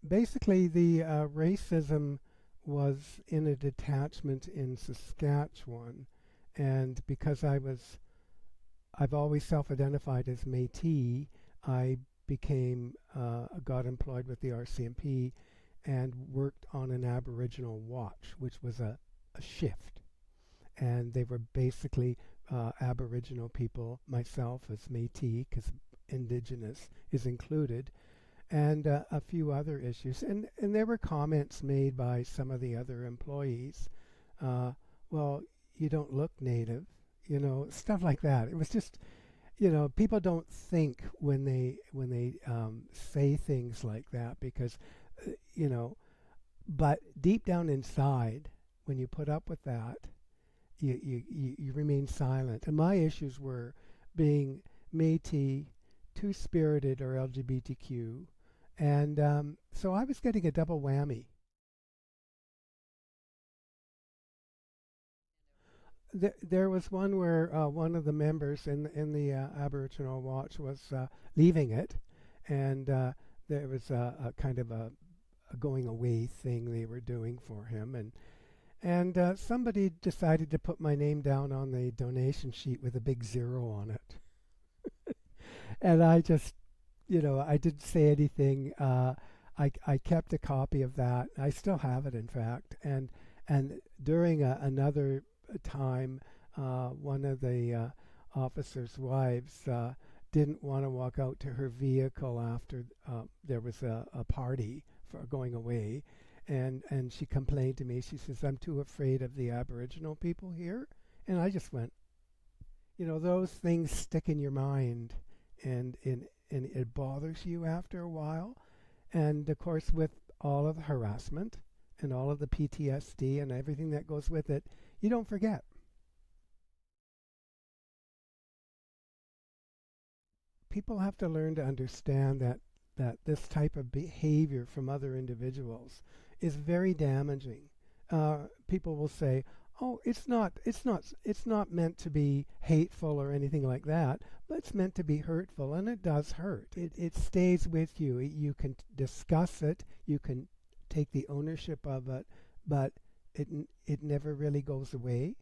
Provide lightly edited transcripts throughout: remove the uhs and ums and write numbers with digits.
Basically, the racism was in a detachment in Saskatchewan, and because I've always self-identified as Métis, I got employed with the RCMP and worked on an Aboriginal watch, which was a shift. And they were basically Aboriginal people, myself as Métis, because Indigenous is included, and a few other issues. And there were comments made by some of the other employees. Uh, well, you don't look native, stuff like that. It was just, people don't think when they say things like that because, uh, you know, but deep down inside, when you put up with that, you remain silent. And my issues were being Métis, two spirited, or LGBTQ, and so I was getting a double whammy. There was one where one of the members in the Aboriginal Watch was leaving it, and there was a kind of a going away thing they were doing for him, and somebody decided to put my name down on the donation sheet with a big zero on it, and I just, I didn't say anything. I kept a copy of that. I still have it, in fact, and during another time, one of the officers' wives didn't want to walk out to her vehicle after there was a party for going away. And she complained to me. She says, I'm too afraid of the Aboriginal people here. And I just went, those things stick in your mind and it bothers you after a while. And of course, with all of the harassment and all of the PTSD and everything that goes with it, you don't forget. People have to learn to understand that this type of behavior from other individuals is very damaging. People will say, "Oh, it's not meant to be hateful or anything like that, but it's meant to be hurtful, and it does hurt. It stays with you. You can discuss it, you can take the ownership of it, but it never really goes away."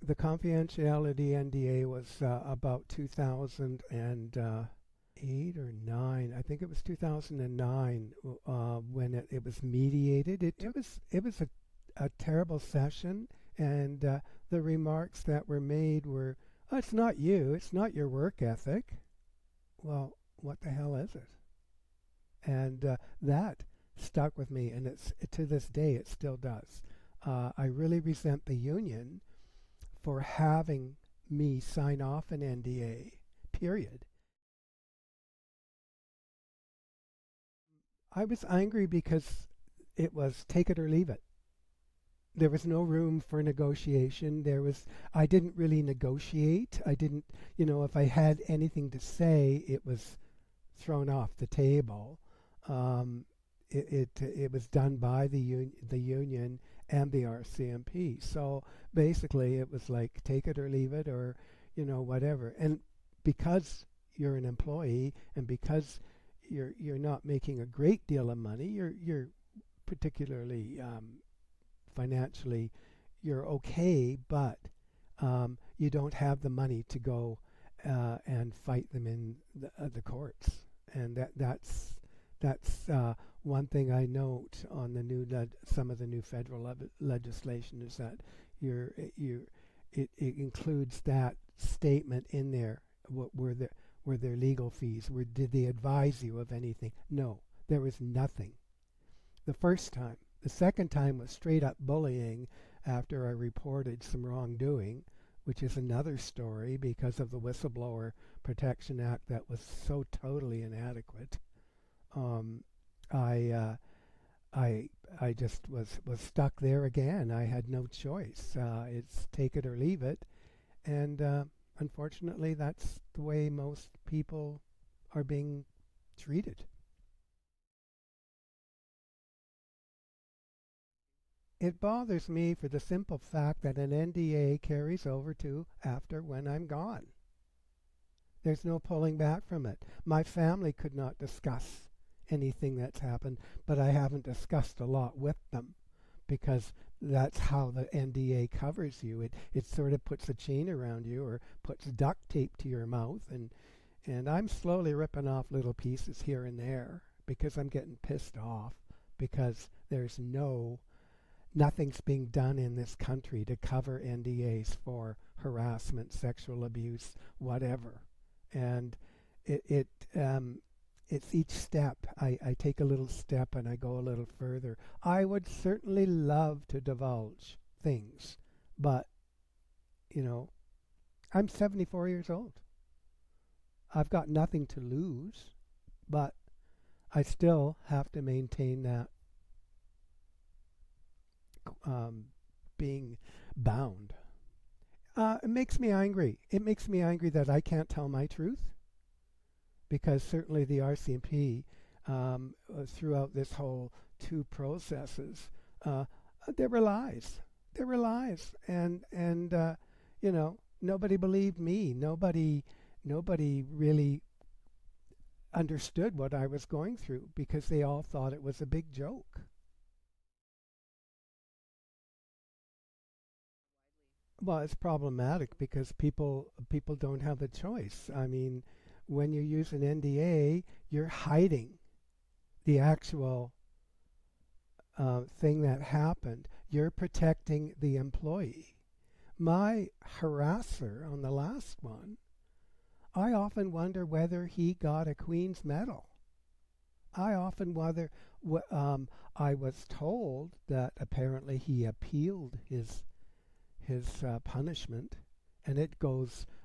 The confidentiality NDA was about 2008 or 9. I think it was 2009 when it was mediated. It was a terrible session, and the remarks that were made were, oh, "It's not you. It's not your work ethic." Well, what the hell is it? And that stuck with me, and it's to this day it still does. I really resent the union for having me sign off an NDA, period. I was angry because it was take it or leave it. There was no room for negotiation. I didn't really negotiate. I didn't, if I had anything to say, it was thrown off the table. Um, it was done by the union and the RCMP. So basically, it was like take it or leave it, or whatever. And because you're an employee, and because you're not making a great deal of money, you're particularly financially you're okay, but you don't have the money to go and fight them in the courts, and that's one thing I note on the some of the new federal legislation is that you it includes that statement in there. What were there legal fees? Did they advise you of anything? No, there was nothing the first time. The second time was straight up bullying after I reported some wrongdoing, which is another story because of the Whistleblower Protection Act that was so totally inadequate. Um, I uh, I I just was stuck there again. I had no choice. It's take it or leave it, and unfortunately, that's the way most people are being treated. It bothers me for the simple fact that an NDA carries over to after when I'm gone. There's no pulling back from it. My family could not discuss anything that's happened, but I haven't discussed a lot with them because that's how the NDA covers you. It sort of puts a chain around you or puts duct tape to your mouth, and I'm slowly ripping off little pieces here and there because I'm getting pissed off because there's nothing's being done in this country to cover NDAs for harassment, sexual abuse, whatever. And it's each step. I take a little step and I go a little further. I would certainly love to divulge things, but, I'm 74 years old. I've got nothing to lose, but I still have to maintain that being bound. It makes me angry. It makes me angry that I can't tell my truth because certainly the RCMP throughout this whole two processes, there were lies. There were lies, and nobody believed me. Nobody really understood what I was going through because they all thought it was a big joke. Well, it's problematic because people don't have a choice. I mean, when you use an NDA, you're hiding the actual thing that happened. You're protecting the employee. My harasser on the last one, I often wonder whether he got a Queen's Medal. I often wonder. I was told that apparently he appealed his punishment, and it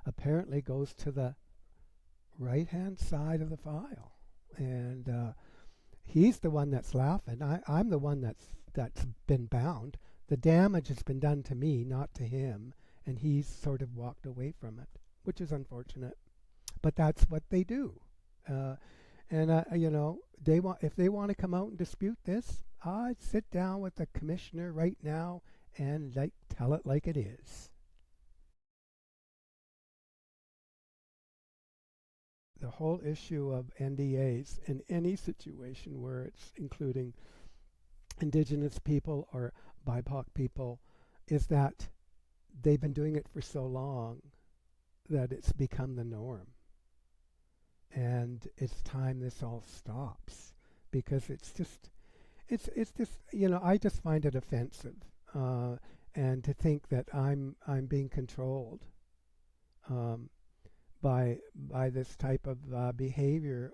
apparently goes to the right hand side of the file, and he's the one that's laughing. I'm the one that's been bound. The damage has been done to me, not to him, and he's sort of walked away from it, which is unfortunate. But that's what they do, and they want if they want to come out and dispute this, I'd sit down with the commissioner right now and tell it like it is. The whole issue of NDAs in any situation where it's including Indigenous people or BIPOC people is that they've been doing it for so long that it's become the norm. And it's time this all stops because it's just I just find it offensive, and to think that I'm being controlled um, by this type of behavior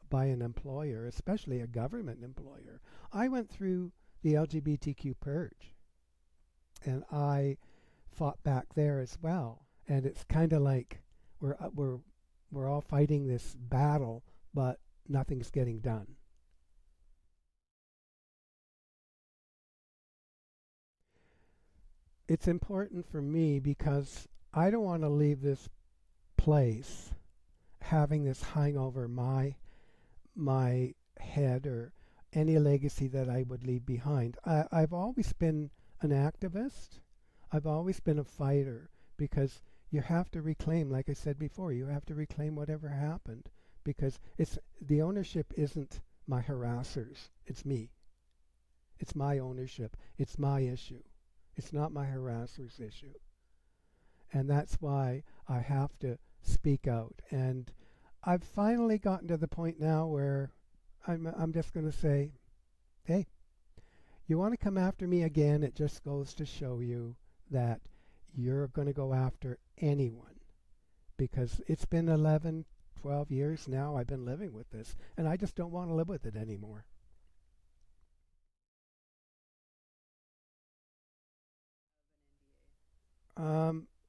by an employer, especially a government employer. I went through the LGBTQ purge, and I fought back there as well. And it's kind of like we're all fighting this battle, but nothing's getting done. It's important for me because I don't want to leave this place having this hang over my head or any legacy that I would leave behind. I've always been an activist. I've always been a fighter because you have to reclaim, like I said before, you have to reclaim whatever happened because the ownership isn't my harassers, it's me. It's my ownership. It's my issue. It's not my harasser's issue. And that's why I have to speak out. And I've finally gotten to the point now where I'm just going to say, hey, you want to come after me again, it just goes to show you that you're going to go after anyone. Because it's been 11, 12 years now I've been living with this, and I just don't want to live with it anymore.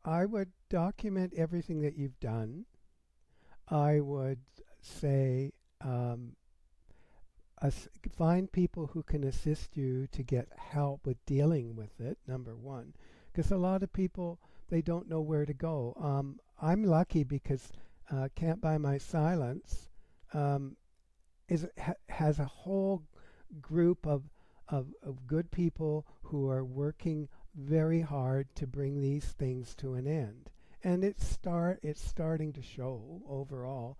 I would document everything that you've done. I would say find people who can assist you to get help with dealing with it, number one. Because a lot of people, they don't know where to go. I'm lucky because Can't Buy My Silence has a whole group of good people who are working very hard to bring these things to an end. And it's starting to show overall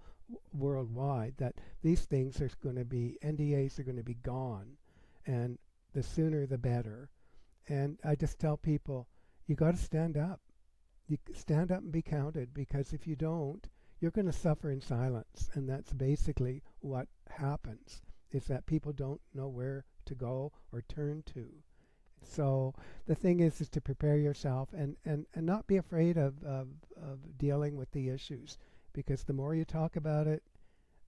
worldwide that these things are going to be NDAs are going to be gone, and the sooner the better. And I just tell people, you got to stand up. You stand up and be counted, because if you don't, you're going to suffer in silence. And that's basically what happens, is that people don't know where to go or turn to. So the thing is to prepare yourself, and not be afraid of dealing with the issues, because the more you talk about it,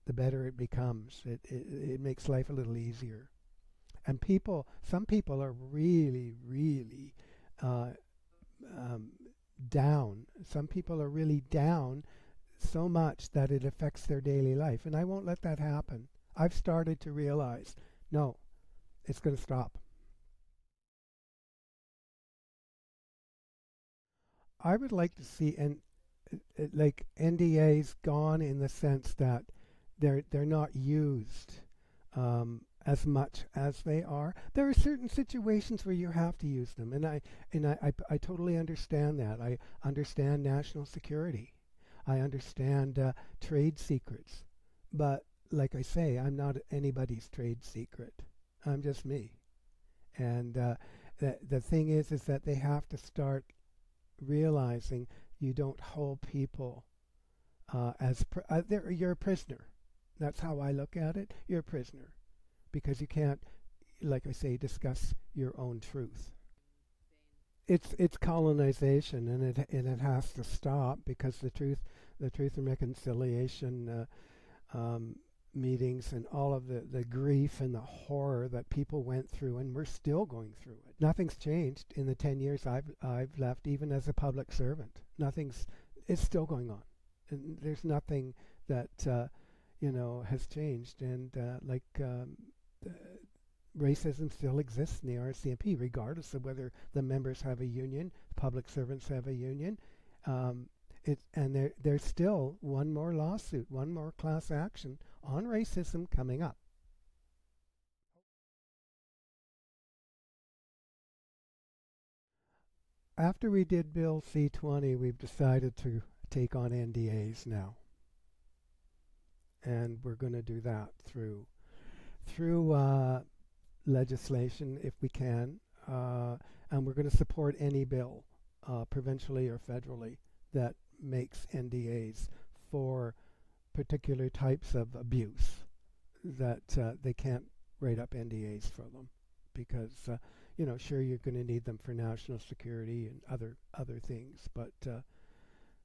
the better it becomes. It makes life a little easier. And some people are really, really uh, down. Some people are really down so much that it affects their daily life. And I won't let that happen. I've started to realize, no, it's going to stop. I would like to see like NDAs gone, in the sense that they're not used as much as they are. There are certain situations where you have to use them, and I totally understand that. I understand national security. I understand trade secrets, but like I say, I'm not anybody's trade secret. I'm just me. And the thing is that they have to start realizing you don't hold people you're a prisoner. That's how I look at it. You're a prisoner because you can't, like I say, discuss your own truth. It's colonization, and it has to stop, because the truth and reconciliation meetings, and all of the grief and the horror that people went through, and we're still going through it. Nothing's changed in the 10 years I've left, even as a public servant. It's still going on, and there's nothing that has changed. And racism still exists in the RCMP, regardless of whether the members have a union, public servants have a union. There's still one more lawsuit, one more class action on racism coming up. After we did Bill C-20, we've decided to take on NDAs now, and we're going to do that through legislation if we can, and we're going to support any bill, provincially or federally, that makes NDAs for particular types of abuse, that they can't write up NDAs for them, because sure, you're going to need them for national security and other things, but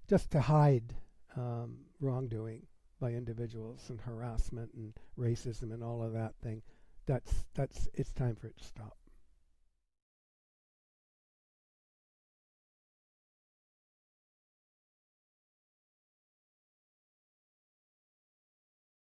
just to hide wrongdoing by individuals, and harassment and racism and all of that thing, it's time for it to stop.